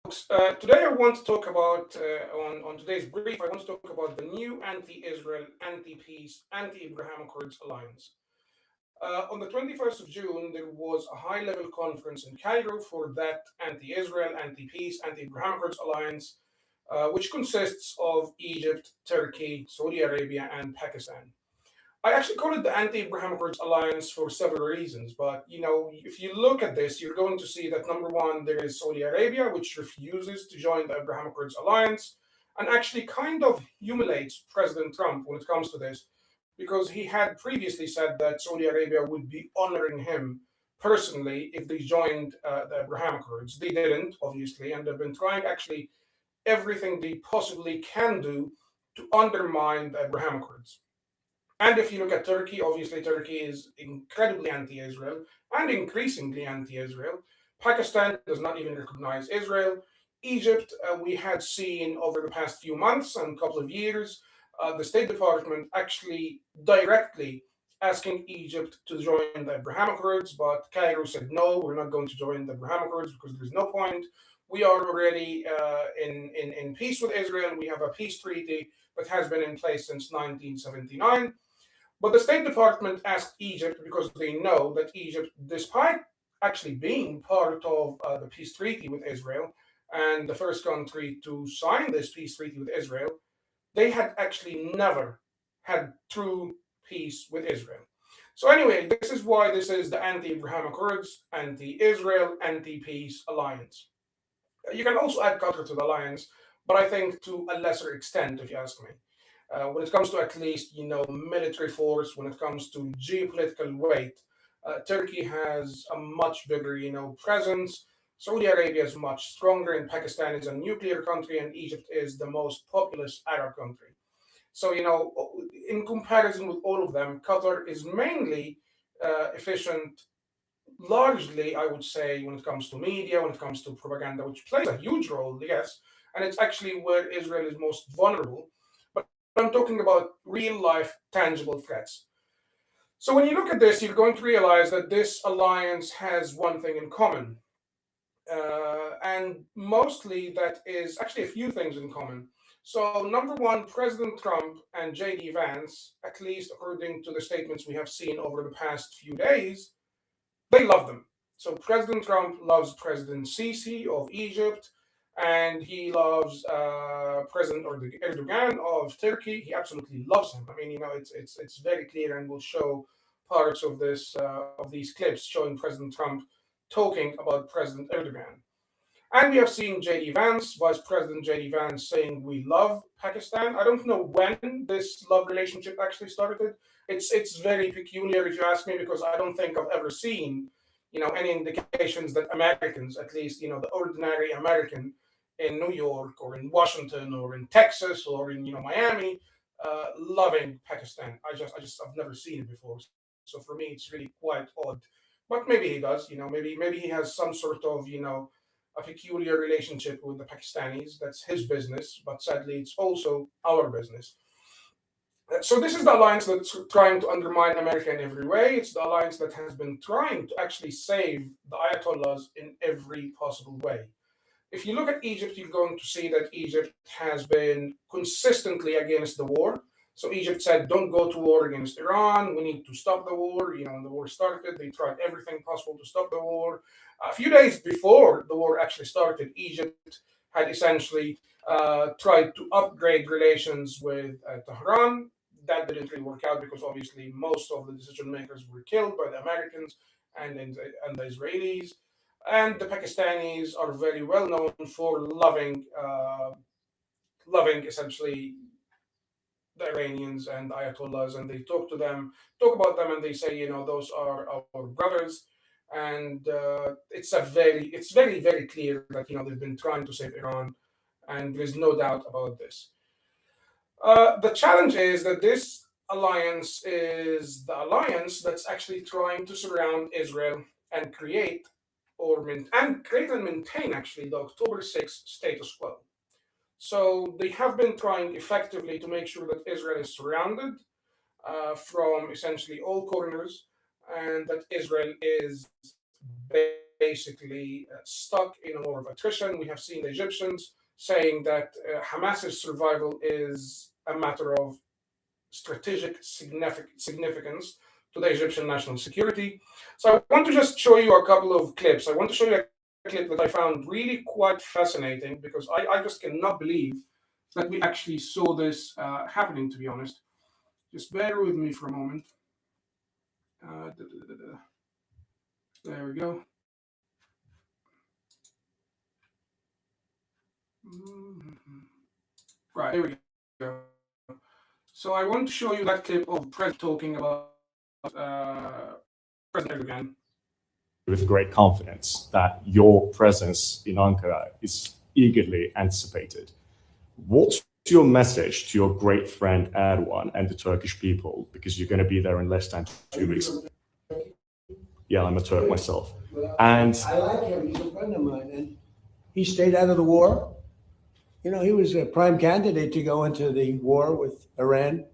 Today I want to talk about, on today's brief, I want to talk about the new anti-Israel, anti-peace, anti-Abraham Accords alliance. On the 21st of June, there was a high-level conference in Cairo for that anti-Israel, anti-peace, anti-Abraham Accords alliance, which consists of Egypt, Turkey, Saudi Arabia, and Pakistan. I actually call it the Anti-Abraham Accords Alliance for several reasons. But if you look at this, you're going to see that number one, there is Saudi Arabia, which refuses to join the Abraham Accords Alliance, and actually kind of humiliates President Trump when it comes to this, because he had previously said that Saudi Arabia would be honoring him personally if they joined the Abraham Accords. They didn't, obviously, and they've been trying actually everything they possibly can do to undermine the Abraham Accords. And if you look at Turkey, obviously Turkey is incredibly anti Israel and increasingly anti Israel. Pakistan does not even recognize Israel. Egypt, we had seen over the past few months and couple of years, the State Department actually directly asking Egypt to join the Abraham Accords, but Cairo said no, we're not going to join the Abraham Accords because there's no point. We are already in peace with Israel. We have a peace treaty that has been in place since 1979. But the State Department asked Egypt because they know that Egypt, despite actually being part of the peace treaty with Israel and the first country to sign this peace treaty with Israel, they had actually never had true peace with Israel. So, anyway, this is why this is the anti Abraham Accords, anti Israel, anti peace alliance. You can also add Qatar to the alliance, but I think to a lesser extent, if you ask me. When it comes to at least military force, when it comes to geopolitical weight, Turkey has a much bigger presence. Saudi Arabia is much stronger, and Pakistan is a nuclear country, and Egypt is the most populous Arab country. So in comparison with all of them, Qatar is mainly efficient, largely, I would say, when it comes to media, when it comes to propaganda, which plays a huge role, yes, and it's actually where Israel is most vulnerable. But I'm talking about real life, tangible threats. So when you look at this, you're going to realize that this alliance has one thing in common. And mostly that is actually a few things in common. So, number one, President Trump and JD Vance, at least according to the statements we have seen over the past few days, they love them. So President Trump loves President Sisi of Egypt, and he loves President Erdogan of Turkey. He absolutely loves him. I mean, it's very clear, and we'll show parts of this of these clips showing President Trump talking about President Erdogan. And we have seen JD Vance, Vice President JD Vance, saying we love Pakistan. I don't know when this love relationship actually started. It's very peculiar if you ask me, because I don't think I've ever seen any indications that Americans, at least the ordinary American in New York or in Washington or in Texas or in Miami, loving Pakistan. I've never seen it before. So for me, it's really quite odd. But maybe he does. Maybe he has some sort of a peculiar relationship with the Pakistanis. That's his business, but sadly, it's also our business. So this is the alliance that's trying to undermine America in every way. It's the alliance that has been trying to actually save the Ayatollahs in every possible way. If you look at Egypt, you're going to see that Egypt has been consistently against the war. So Egypt said, don't go to war against Iran. We need to stop the war. When the war started, they tried everything possible to stop the war. A few days before the war actually started, Egypt had essentially tried to upgrade relations with Tehran. That didn't really work out because obviously most of the decision makers were killed by the Americans and the Israelis. And the Pakistanis are very well known for loving essentially the Iranians and the Ayatollahs, and they talk about them, and they say, those are our brothers. And it's very, very clear that they've been trying to save Iran, and there is no doubt about this. The challenge is that this alliance is the alliance that's actually trying to surround Israel and create and maintain actually the October 6th status quo. So they have been trying effectively to make sure that Israel is surrounded from essentially all corners, and that Israel is basically basically stuck in a war of attrition. We have seen the Egyptians saying that Hamas's survival is a matter of strategic significance to the Egyptian national security. So I want to just show you a couple of clips. I want to show you a clip that I found really quite fascinating because I just cannot believe that we actually saw this happening, to be honest. Just bear with me for a moment. There we go. Right, here we go. So I want to show you that clip of President talking about President Erdogan. With great confidence that your presence in Ankara is eagerly anticipated. What's your message to your great friend Erdogan and the Turkish people? Because you're going to be there in less than 2 weeks. Yeah, I'm a Turk myself. And I like him. He's a friend of mine. And he stayed out of the war. You know, he was a prime candidate to go into the war with Iran,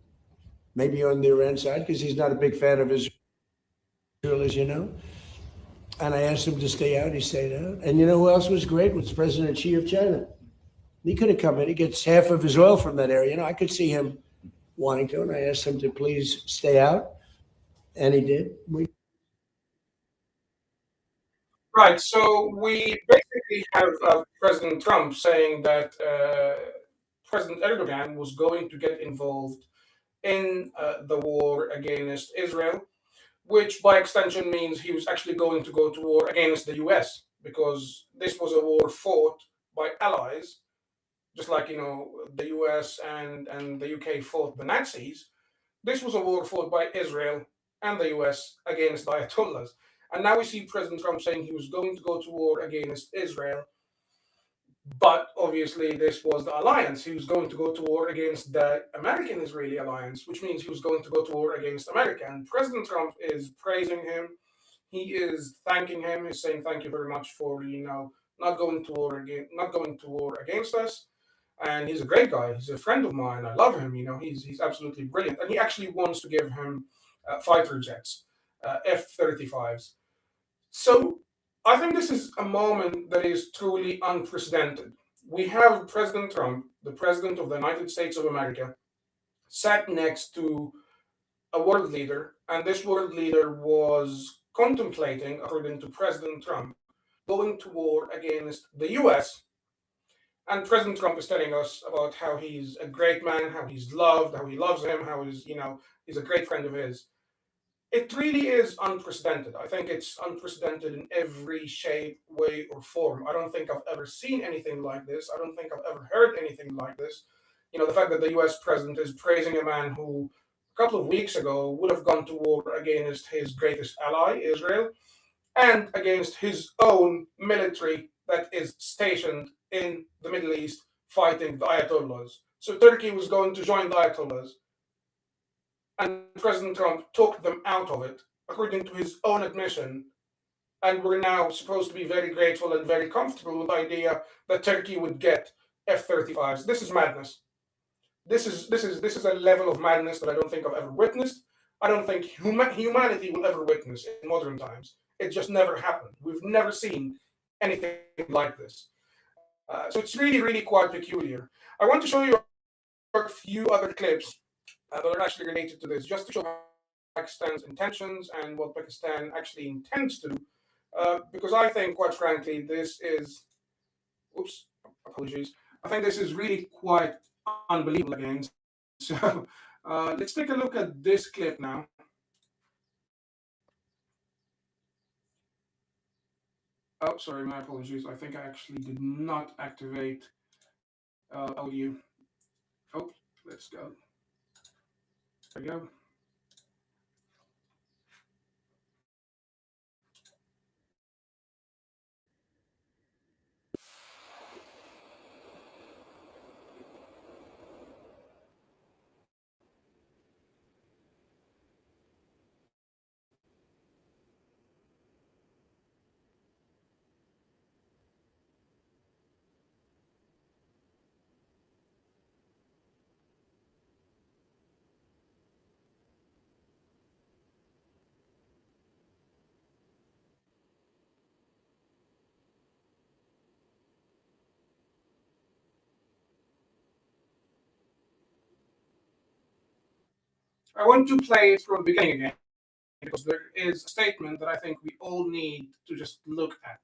maybe on the Iran side, because he's not a big fan of Israel, as you know. And I asked him to stay out. He stayed out. And you know who else was great? Was President Xi of China. He could have come in. He gets half of his oil from that area. You know, I could see him wanting to. And I asked him to please stay out. And he did. Right. So we basically have President Trump saying that President Erdogan was going to get involved in the war against Israel, which by extension means he was actually going to go to war against the US because this was a war fought by allies, just like, you know, the US and the UK fought the Nazis. This was a war fought by Israel and the US against the Ayatollahs. And now we see President Trump saying he was going to go to war against Israel. But obviously, this was the alliance. He was going to go to war against the American Israeli alliance, which means he was going to go to war against America. And President Trump is praising him. He is thanking him. He's saying, thank you very much for, you know, not going to war against us. And he's a great guy. He's a friend of mine. I love him. You know, he's absolutely brilliant. And he actually wants to give him fighter jets, F-35s. So I think this is a moment that is truly unprecedented. We have President Trump, the President of the United States of America, sat next to a world leader, and this world leader was contemplating, according to President Trump, going to war against the US. And President Trump is telling us about how he's a great man, how he's loved, how he loves him, how he's, you know, he's a great friend of his. It really is unprecedented. I think it's unprecedented in every shape, way, or form. I don't think I've ever seen anything like this. I don't think I've ever heard anything like this. You know, the fact that the US president is praising a man who a couple of weeks ago would have gone to war against his greatest ally, Israel, and against his own military that is stationed in the Middle East fighting the Ayatollahs. So Turkey was going to join the Ayatollahs, and President Trump talked them out of it, according to his own admission. And we're now supposed to be very grateful and very comfortable with the idea that Turkey would get F-35s. This is madness. This is a level of madness that I don't think I've ever witnessed. I don't think humanity will ever witness in modern times. It just never happened. We've never seen anything like this. So it's really, really quite peculiar. I want to show you a few other clips that are actually related to this, just to show Pakistan's intentions and what Pakistan actually intends to do. Because I think, quite frankly, this is, oops, apologies. I think this is really quite unbelievable again. So let's take a look at this clip now. Oh, sorry, my apologies. I think I actually did not activate audio. Oh, let's go. There we go. I want to play it from the beginning again because there is a statement that I think we all need to just look at.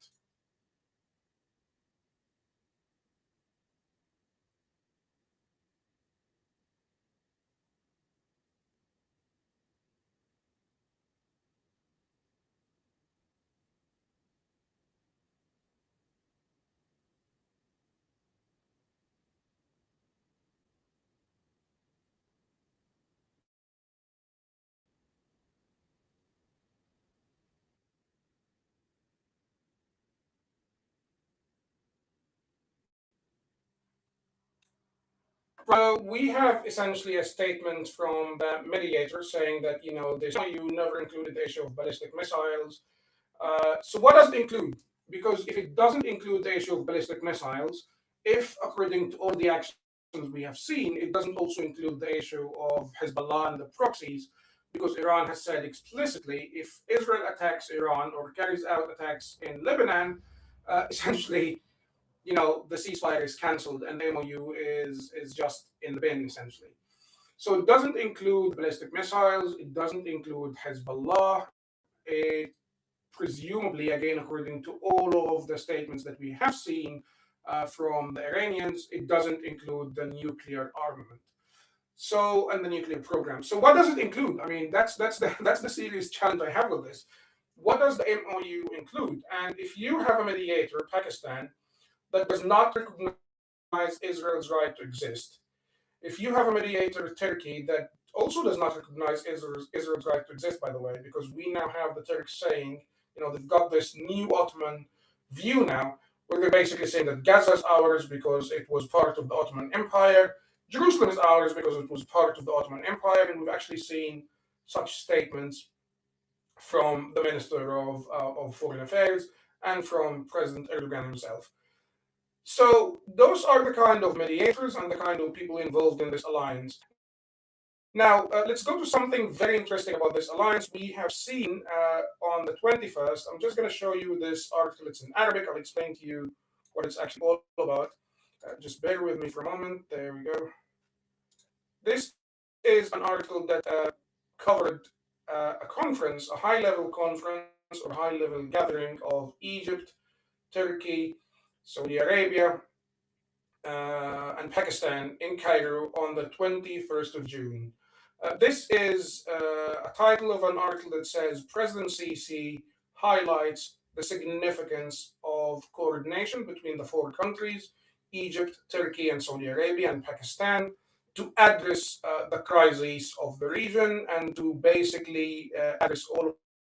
We have essentially a statement from the mediator saying that, this MOU never included the issue of ballistic missiles. So what does it include? Because if it doesn't include the issue of ballistic missiles, if according to all the actions we have seen, it doesn't also include the issue of Hezbollah and the proxies, because Iran has said explicitly if Israel attacks Iran or carries out attacks in Lebanon, essentially, the ceasefire is cancelled and the MOU is just in the bin, essentially. So it doesn't include ballistic missiles, it doesn't include Hezbollah. It presumably, again, according to all of the statements that we have seen from the Iranians, it doesn't include the nuclear armament. So, and the nuclear program. So, what does it include? I mean, that's the serious challenge I have with this. What does the MOU include? And if you have a mediator, Pakistan, that does not recognize Israel's right to exist, if you have a mediator, Turkey, that also does not recognize Israel's right to exist, by the way, because we now have the Turks saying, they've got this new Ottoman view now, where they're basically saying that Gaza is ours because it was part of the Ottoman Empire, Jerusalem is ours because it was part of the Ottoman Empire, and we've actually seen such statements from the Minister of Foreign Affairs and from President Erdogan himself. So those are the kind of mediators and the kind of people involved in this alliance. Now, let's go to something very interesting about this alliance. We have seen on the 21st, I'm just going to show you this article. It's in Arabic. I'll explain to you what it's actually all about. Just bear with me for a moment. There we go. This is an article that covered a conference, a high-level conference or high-level gathering of Egypt, Turkey, Saudi Arabia, and Pakistan in Cairo on the 21st of June. This is a title of an article that says President Sisi highlights the significance of coordination between the four countries, Egypt, Turkey, and Saudi Arabia, and Pakistan, to address the crises of the region and to basically address all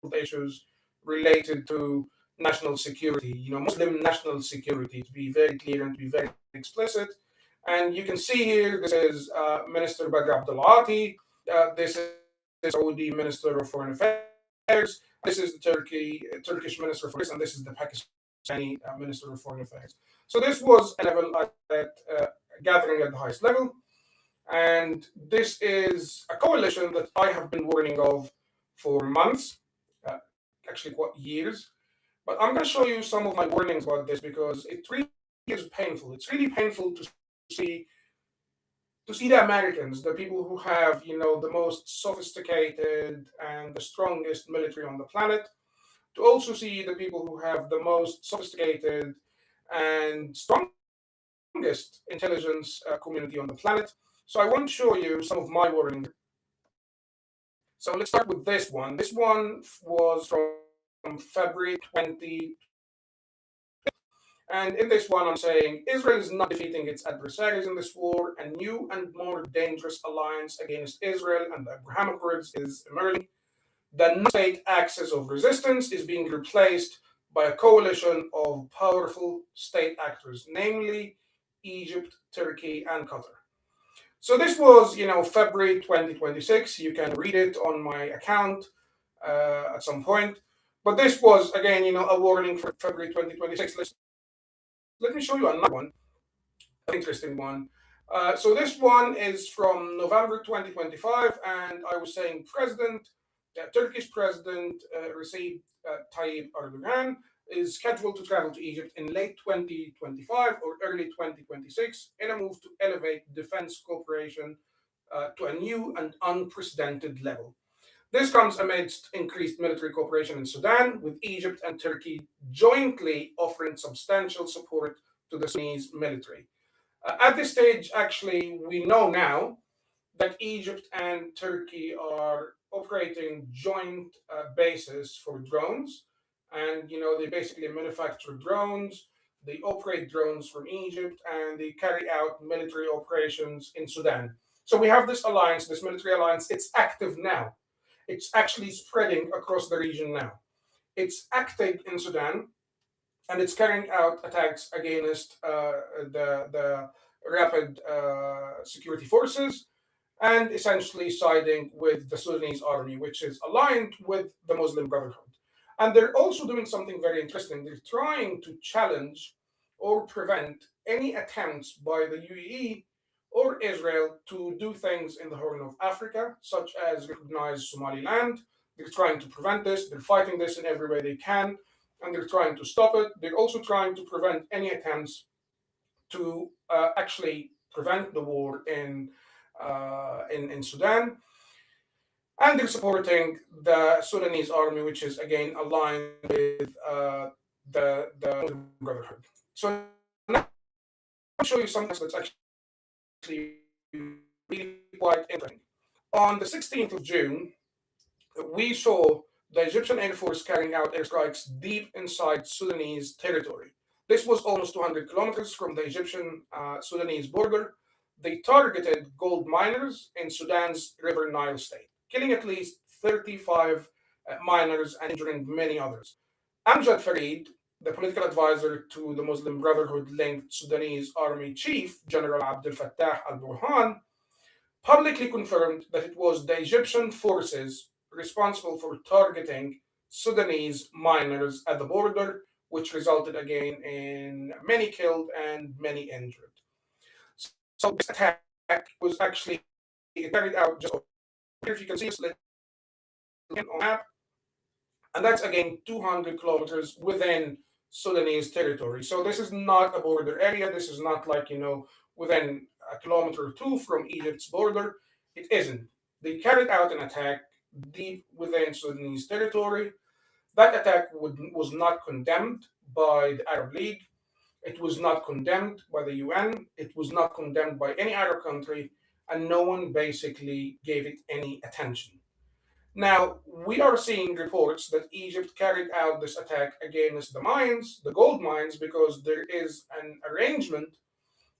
of the issues related to national security, Muslim national security, to be very clear and to be very explicit. And you can see here, this is Minister Badr Abdulati, this is Saudi Minister of Foreign Affairs, this is the Turkish Minister of Foreign Affairs, and this is the Pakistani Minister of Foreign Affairs. So this was a level gathering at the highest level. And this is a coalition that I have been warning of for months, actually quite years. But I'm going to show you some of my warnings about this because it really is painful. It's really painful to see the Americans, the people who have, the most sophisticated and the strongest military on the planet, to also see the people who have the most sophisticated and strongest intelligence community on the planet. So I want to show you some of my warnings. So let's start with this one. This one was from February 20. And in this one, I'm saying Israel is not defeating its adversaries in this war. A new and more dangerous alliance against Israel and the Abraham Accords is emerging. The non-state axis of resistance is being replaced by a coalition of powerful state actors, namely Egypt, Turkey, and Qatar. So this was, February 2026. You can read it on my account at some point. But this was, again, a warning for February 2026. Let me show you another one, an interesting one. So this one is from November 2025, and I was saying Turkish President Recep Tayyip Erdogan is scheduled to travel to Egypt in late 2025 or early 2026 in a move to elevate defense cooperation to a new and unprecedented level. This comes amidst increased military cooperation in Sudan, with Egypt and Turkey jointly offering substantial support to the Sudanese military. At this stage, actually, we know now that Egypt and Turkey are operating joint bases for drones, and they basically manufacture drones. They operate drones from Egypt, and they carry out military operations in Sudan. So we have this alliance, this military alliance. It's active now. It's actually spreading across the region now. It's active in Sudan, and it's carrying out attacks against the rapid security forces, and essentially siding with the Sudanese army, which is aligned with the Muslim Brotherhood. And they're also doing something very interesting. They're trying to challenge or prevent any attempts by the UAE or Israel to do things in the Horn of Africa, such as recognize Somaliland. They're trying to prevent this. They're fighting this in every way they can, and they're trying to stop it. They're also trying to prevent any attempts to actually prevent the war in Sudan, and they're supporting the Sudanese army, which is again aligned with the Muslim Brotherhood. So now I'll show you something that's actually really quite interesting. On the 16th of June, we saw the Egyptian Air Force carrying out airstrikes deep inside Sudanese territory. This was almost 200 kilometers from the Egyptian Sudanese border. They targeted gold miners in Sudan's River Nile state, killing at least 35 miners and injuring many others. Amjad Farid, the political advisor to the Muslim Brotherhood linked Sudanese army chief, General Abdel Fattah al Burhan, publicly confirmed that it was the Egyptian forces responsible for targeting Sudanese miners at the border, which resulted again in many killed and many injured. So this attack was actually carried out just over here. If you can see this on the map, and that's again 200 kilometers within Sudanese territory. So this is not a border area. This is not like, within a kilometer or two from Egypt's border. It isn't. They carried out an attack deep within Sudanese territory. That attack was not condemned by the Arab League. It was not condemned by the UN. It was not condemned by any Arab country, and no one basically gave it any attention. Now, we are seeing reports that Egypt carried out this attack against the mines, the gold mines, because there is an arrangement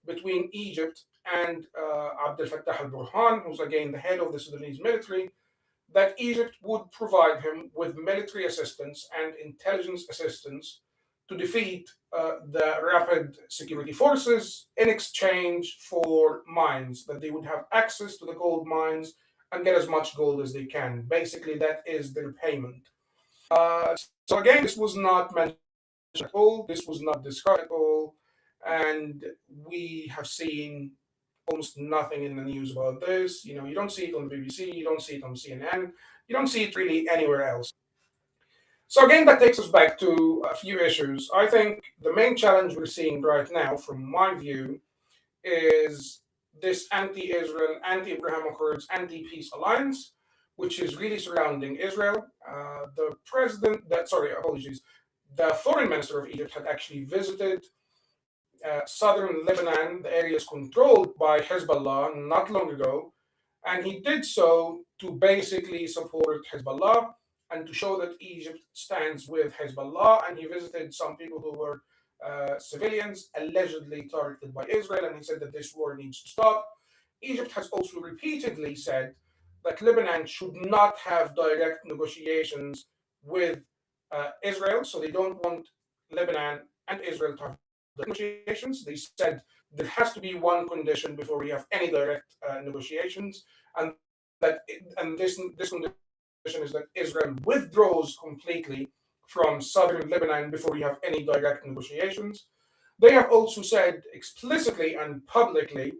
between Egypt and Abdel Fattah al Burhan, who's again the head of the Sudanese military, that Egypt would provide him with military assistance and intelligence assistance to defeat the rapid security forces in exchange for mines, that they would have access to the gold mines and get as much gold as they can. Basically, that is their payment. So again, this was not mentioned at all. This was not discussed at all. And we have seen almost nothing in the news about this. You don't see it on the BBC, you don't see it on CNN, you don't see it really anywhere else. So again, that takes us back to a few issues. I think the main challenge we're seeing right now, from my view, is this anti-Israel, anti-Abraham Accords, anti-peace alliance, which is really surrounding Israel. The foreign minister of Egypt had actually visited southern Lebanon, the areas controlled by Hezbollah, not long ago, and he did so to basically support Hezbollah and to show that Egypt stands with Hezbollah. And he visited some people who were civilians allegedly targeted by Israel, and he said that this war needs to stop. Egypt has also repeatedly said that Lebanon should not have direct negotiations with Israel, so they don't want Lebanon and Israel to have negotiations. They said there has to be one condition before we have any direct negotiations, and this condition is that Israel withdraws completely from southern Lebanon before we have any direct negotiations. They have also said explicitly and publicly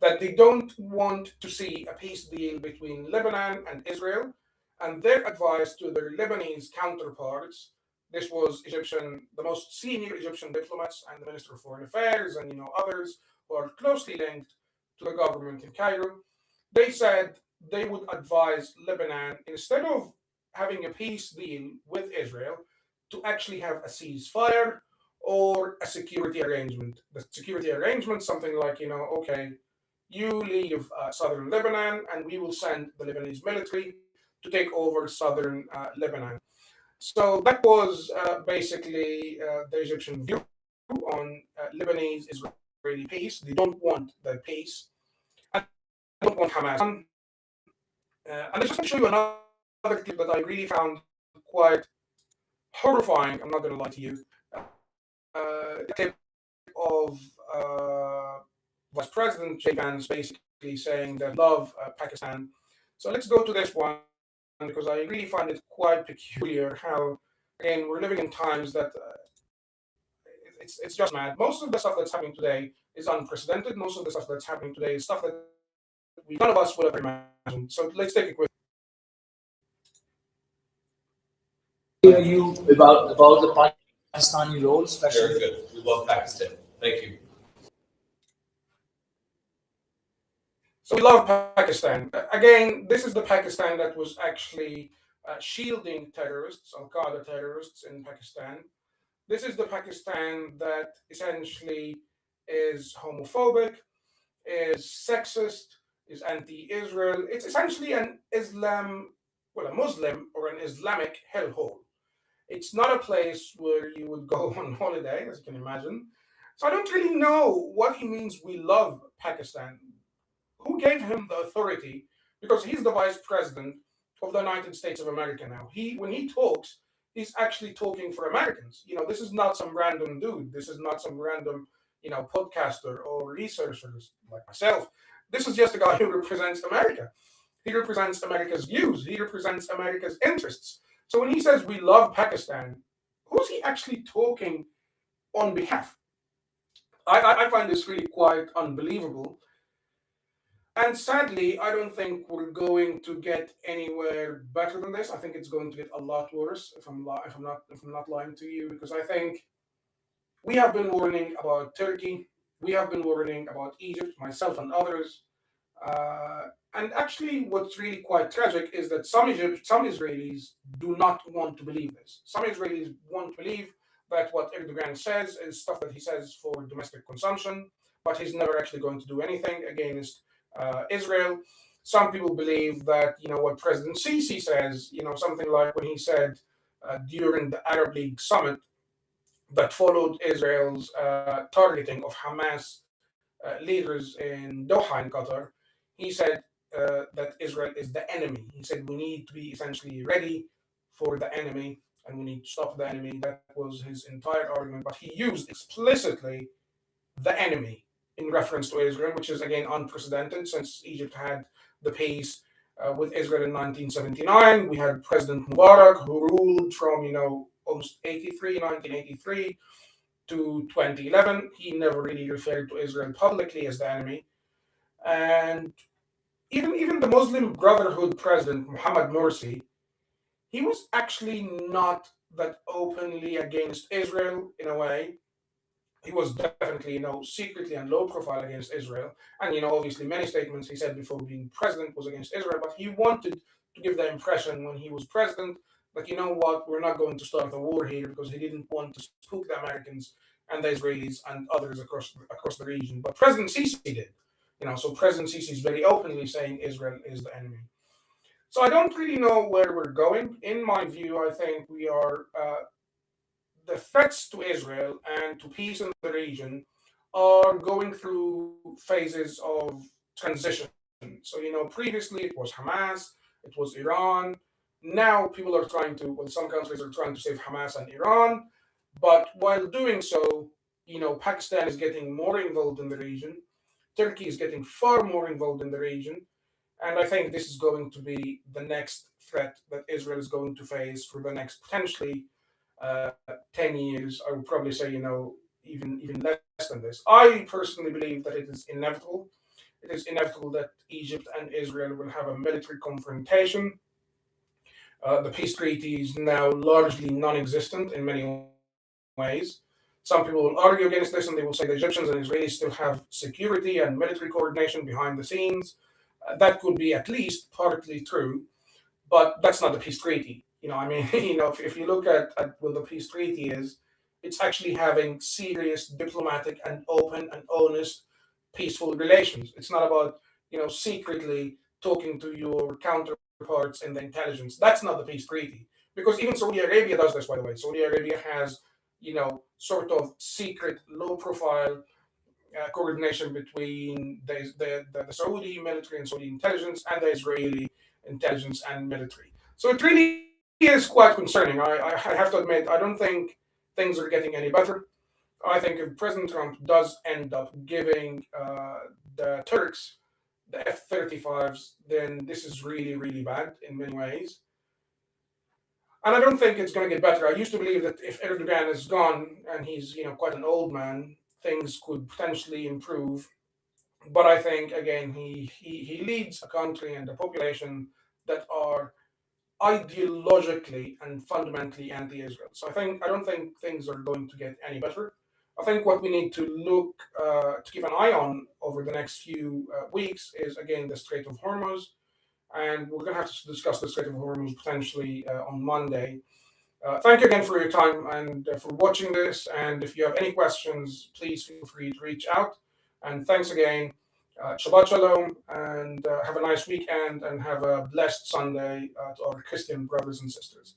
that they don't want to see a peace deal between Lebanon and Israel, and their advice to their Lebanese counterparts, this was the most senior Egyptian diplomats and the Minister of Foreign Affairs and others who are closely linked to the government in Cairo. They said they would advise Lebanon, instead of having a peace deal with Israel, to actually have a ceasefire or a security arrangement. The security arrangement, something like, okay, you leave southern Lebanon and we will send the Lebanese military to take over southern Lebanon. So that was basically the Egyptian view on Lebanese Israeli peace. They don't want the peace. And they don't want Hamas. And I just want to show you another clip that I really found quite horrifying. I'm not going to lie to you. The clip of Vice President J. Vance basically saying that love Pakistan. So let's go to this one, because I really find it quite peculiar how, again, we're living in times that it's just mad. Most of the stuff that's happening today is unprecedented. Most of the stuff that's happening today is stuff that none of us would have imagined. So let's take a quick. You about the Pakistani role, especially. Very good. We love Pakistan. Thank you. So we love Pakistan. Again, this is the Pakistan that was actually shielding terrorists, Al-Qaeda terrorists in Pakistan. This is the Pakistan that essentially is homophobic, is sexist, is anti-Israel. It's essentially a Muslim or an Islamic hellhole. It's not a place where you would go on holiday, as you can imagine. So I don't really know what he means we love Pakistan. Who gave him the authority? Because he's the vice president of the United States of America now. When he talks, he's actually talking for Americans. This is not some random dude. This is not some random, podcaster or researchers like myself. This is just a guy who represents America. He represents America's views. He represents America's interests. So when he says we love Pakistan, who's he actually talking on behalf? I find this really quite unbelievable. And sadly, I don't think we're going to get anywhere better than this. I think it's going to get a lot worse if I'm not lying to you, because I think we have been warning about Turkey, we have been warning about Egypt, myself and others. And actually, what's really quite tragic is that some Israelis do not want to believe this. Some Israelis want to believe that what Erdogan says is stuff that he says for domestic consumption, but he's never actually going to do anything against Israel. Some people believe that, what President Sisi says, something like when he said during the Arab League summit that followed Israel's targeting of Hamas leaders in Doha in Qatar, he said that Israel is the enemy. He said we need to be essentially ready for the enemy and we need to stop the enemy. That was his entire argument, but he used explicitly the enemy in reference to Israel, which is again unprecedented since Egypt had the peace with Israel in 1979. We had President Mubarak who ruled from almost 1983 to 2011. He never really referred to Israel publicly as the enemy, and even the Muslim Brotherhood president Mohammed Morsi, he was actually not that openly against Israel in a way. He was definitely, secretly and low profile against Israel. And, obviously many statements he said before being president was against Israel, but he wanted to give the impression when he was president that, we're not going to start a war here, because he didn't want to spook the Americans and the Israelis and others across the region. But President Sisi did, so President Sisi is very openly saying Israel is the enemy. So I don't really know where we're going. In my view, I think we are the threats to Israel and to peace in the region are going through phases of transition. So, previously it was Hamas, it was Iran. Now people are some countries are trying to save Hamas and Iran. But while doing so, Pakistan is getting more involved in the region. Turkey is getting far more involved in the region. And I think this is going to be the next threat that Israel is going to face for the next potentially 10 years. I would probably say, even less than this. I personally believe that it is inevitable. It is inevitable that Egypt and Israel will have a military confrontation. The peace treaty is now largely non-existent in many ways. Some people will argue against this, and they will say the Egyptians and Israelis still have security and military coordination behind the scenes. That could be at least partly true, but that's not the peace treaty. I mean, if you look at what the peace treaty is, it's actually having serious diplomatic and open and honest peaceful relations. It's not about, secretly talking to your counterparts in the intelligence. That's not the peace treaty. Because even Saudi Arabia does this, by the way. Saudi Arabia has, sort of secret, low profile coordination between the Saudi military and Saudi intelligence and the Israeli intelligence and military. So it really is quite concerning. I have to admit, I don't think things are getting any better. I think if President Trump does end up giving the Turks the F-35s, then this is really, really bad in many ways. And I don't think it's going to get better. I used to believe that if Erdogan is gone and he's, quite an old man, things could potentially improve. But I think, again, he leads a country and a population that are ideologically and fundamentally anti-Israel. So I don't think things are going to get any better. I think what we need to look to keep an eye on over the next few weeks is, again, the Strait of Hormuz. And we're going to have to discuss the Strait of Hormuz potentially on Monday. Thank you again for your time and for watching this. And if you have any questions, please feel free to reach out. And thanks again. Shabbat Shalom, and have a nice weekend and have a blessed Sunday to our Christian brothers and sisters.